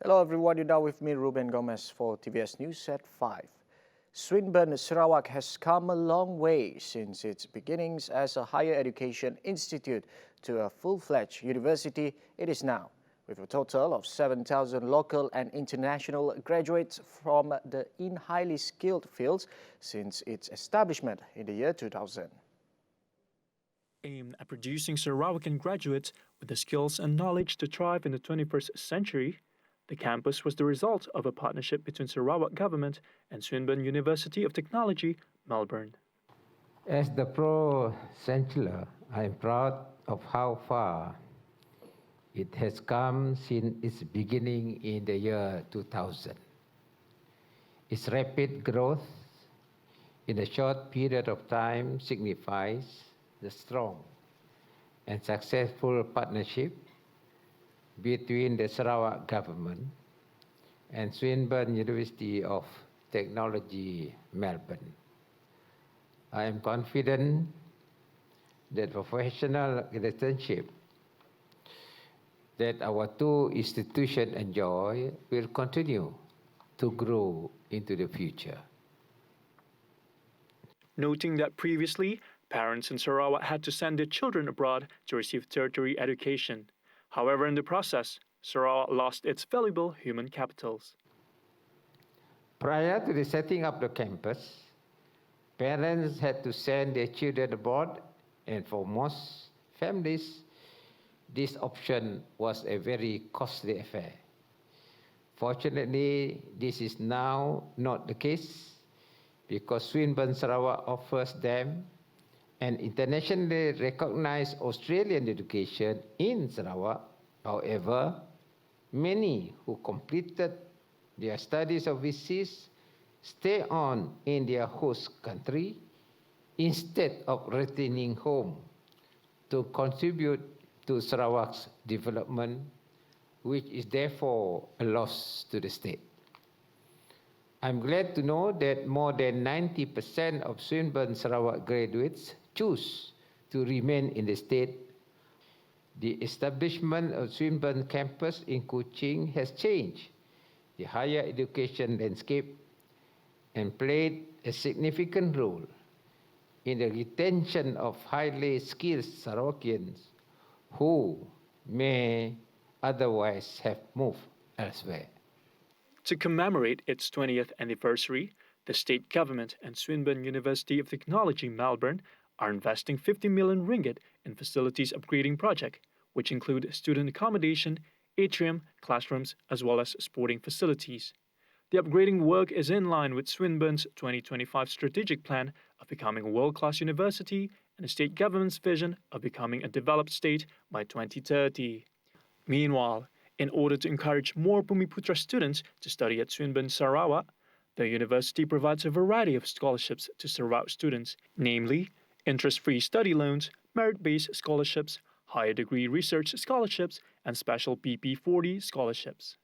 Hello everyone, you're now with me, Ruben Gomez, for TVS News at 5. Swinburne, Sarawak has come a long way since its beginnings as a higher education institute to a full-fledged university it is now, with a total of 7,000 local and international graduates from the highly skilled fields since its establishment in the year 2000. Aimed at producing Sarawakian graduates with the skills and knowledge to thrive in the 21st century, the campus was the result of a partnership between Sarawak Government and Swinburne University of Technology, Melbourne. As the Pro-Chancellor, I am proud of how far it has come since its beginning in the year 2000. Its rapid growth in a short period of time signifies the strong and successful partnership between the Sarawak Government and Swinburne University of Technology, Melbourne. I am confident that professional relationship that our two institutions enjoy will continue to grow into the future. Noting that previously, parents in Sarawak had to send their children abroad to receive tertiary education. However, in the process, Sarawak lost its valuable human capitals. Prior to the setting up the campus, parents had to send their children abroad, and for most families, this option was a very costly affair. Fortunately, this is now not the case because Swinburne Sarawak offers them an internationally recognized Australian education in Sarawak. However, many who completed their studies overseas stay on in their host country instead of returning home to contribute to Sarawak's development, which is therefore a loss to the state. I'm glad to know that more than 90% of Swinburne Sarawak graduates choose to remain in the state. The establishment of Swinburne campus in Kuching has changed the higher education landscape and played a significant role in the retention of highly skilled Sarawakians who may otherwise have moved elsewhere. To commemorate its 20th anniversary, the state government and Swinburne University of Technology, Melbourne, are investing 50 million ringgit in facilities upgrading project, which include student accommodation, atrium, classrooms, as well as sporting facilities. The upgrading work is in line with Swinburne's 2025 strategic plan of becoming a world-class university and the state government's vision of becoming a developed state by 2030. Meanwhile, in order to encourage more Bumiputra students to study at Swinburne Sarawak, the university provides a variety of scholarships to Sarawak students, namely interest-free study loans, merit-based scholarships, higher degree research scholarships, and special PP40 scholarships.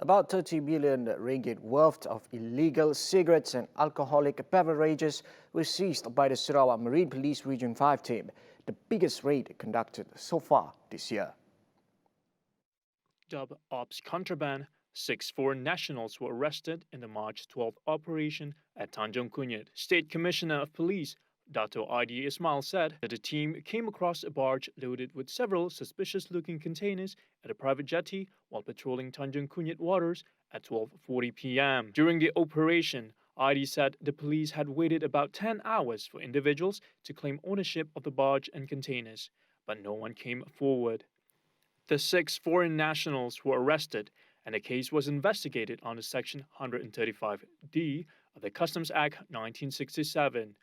About 30 billion ringgit worth of illegal cigarettes and alcoholic beverages were seized by the Sarawak Marine Police Region 5 team, the biggest raid conducted so far this year. Dubbed Ops Contraband, 6 foreign nationals were arrested in the March 12 operation at Tanjung Kunyit. State Commissioner of Police Dato' ID Ismail said that the team came across a barge loaded with several suspicious-looking containers at a private jetty while patrolling Tanjung Kunyit waters at 12:40 p.m. During the operation, ID said the police had waited about 10 hours for individuals to claim ownership of the barge and containers, but no one came forward. The 6 foreign nationals were arrested, and the case was investigated under Section 135D of the Customs Act 1967.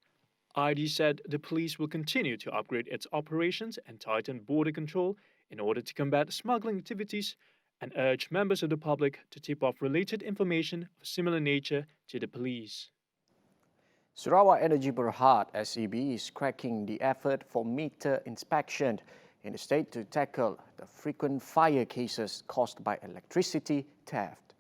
ID said the police will continue to upgrade its operations and tighten border control in order to combat smuggling activities and urge members of the public to tip off related information of similar nature to the police. Sarawak Energy Berhad (SEB) is cracking the effort for meter inspection in the state to tackle the frequent fire cases caused by electricity theft.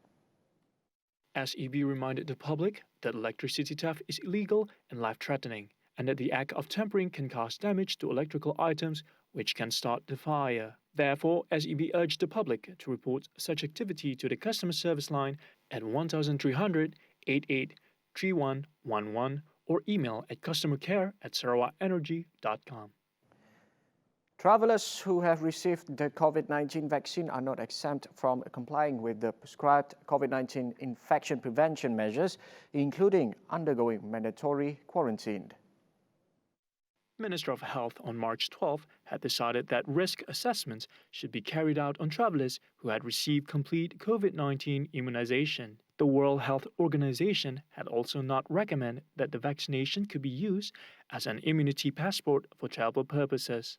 SEB reminded the public that electricity theft is illegal and life-threatening, and that the act of tampering can cause damage to electrical items, which can start the fire. Therefore, SEB urged the public to report such activity to the customer service line at 1300 88 3111 or email at customercare@sarawakenergy.com. Travelers who have received the COVID-19 vaccine are not exempt from complying with the prescribed COVID-19 infection prevention measures, including undergoing mandatory quarantine. Minister of Health on March 12 had decided that risk assessments should be carried out on travelers who had received complete COVID-19 immunization. The World Health Organization had also not recommended that the vaccination could be used as an immunity passport for travel purposes.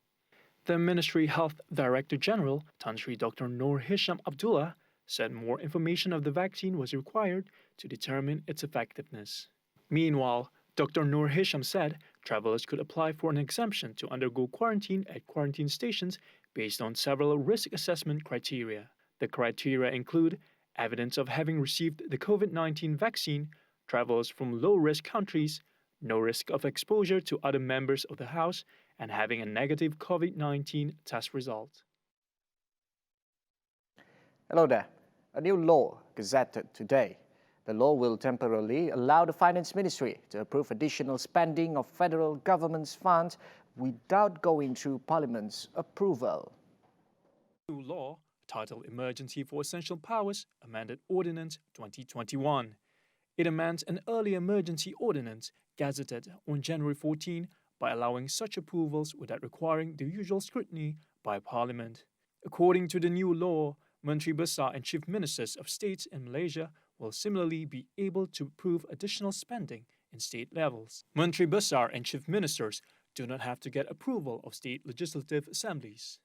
The Ministry Health Director General, Tan Sri Dr. Noor Hisham Abdullah, said more information of the vaccine was required to determine its effectiveness. Meanwhile, Dr. Noor Hisham said travelers could apply for an exemption to undergo quarantine at quarantine stations based on several risk assessment criteria. The criteria include evidence of having received the COVID-19 vaccine, travelers from low-risk countries, no risk of exposure to other members of the House, and having a negative COVID-19 test result. Hello there. A new law gazetted today. The law will temporarily allow the Finance Ministry to approve additional spending of federal government's funds without going through Parliament's approval. New law, titled Emergency for Essential Powers, Amended Ordinance 2021. It amends an earlier emergency ordinance gazetted on January 14 by allowing such approvals without requiring the usual scrutiny by Parliament. According to the new law, Menteri Besar and Chief Ministers of States in Malaysia will similarly be able to approve additional spending in state levels. Menteri Besar and Chief Ministers do not have to get approval of state legislative assemblies.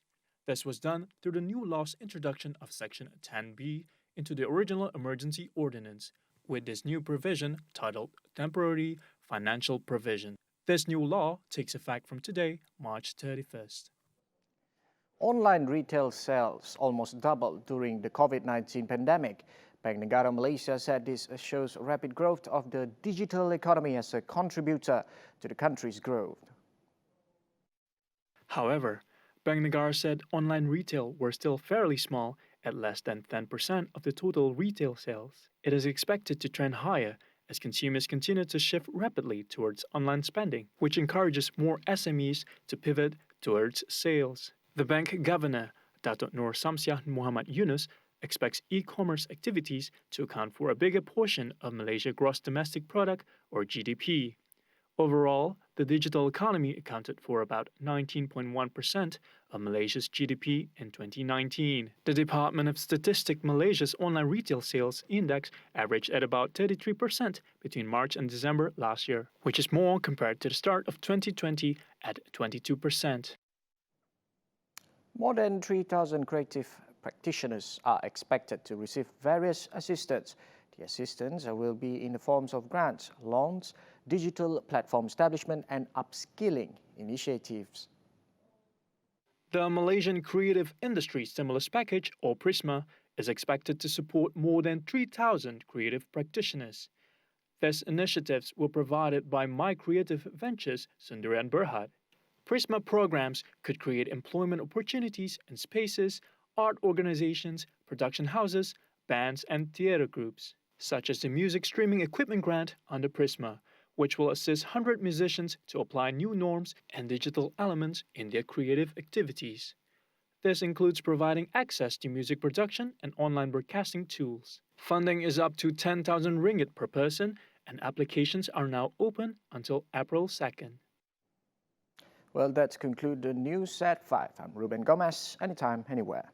This was done through the new law's introduction of Section 10B into the original emergency ordinance, with this new provision titled Temporary Financial Provision. This new law takes effect from today, March 31st. Online retail sales almost doubled during the COVID-19 pandemic. Bank Negara Malaysia said this shows rapid growth of the digital economy as a contributor to the country's growth. However, Bank Negara said online retail were still fairly small at less than 10% of the total retail sales. It is expected to trend higher as consumers continue to shift rapidly towards online spending, which encourages more SMEs to pivot towards sales. The bank governor, Datuk Nur Samsiah Muhammad Yunus, expects e-commerce activities to account for a bigger portion of Malaysia's gross domestic product, or GDP. Overall, the digital economy accounted for about 19.1% of Malaysia's GDP in 2019. The Department of Statistics Malaysia's online retail sales index averaged at about 33% between March and December last year, which is more compared to the start of 2020 at 22%. More than 3,000 creative practitioners are expected to receive various assistance. The assistance will be in the forms of grants, loans, digital platform establishment and upskilling initiatives. The Malaysian Creative Industry Stimulus Package, or PRISMA, is expected to support more than 3,000 creative practitioners. These initiatives were provided by My Creative Ventures, Sundarian Berhad. PRISMA programs could create employment opportunities in spaces, art organizations, production houses, bands and theatre groups, such as the Music Streaming Equipment Grant under PRISMA, which will assist 100 musicians to apply new norms and digital elements in their creative activities. This includes providing access to music production and online broadcasting tools. Funding is up to 10,000 ringgit per person, and applications are now open until April 2nd. Well, that concludes the news at 5. I'm Ruben Gomez, anytime, anywhere.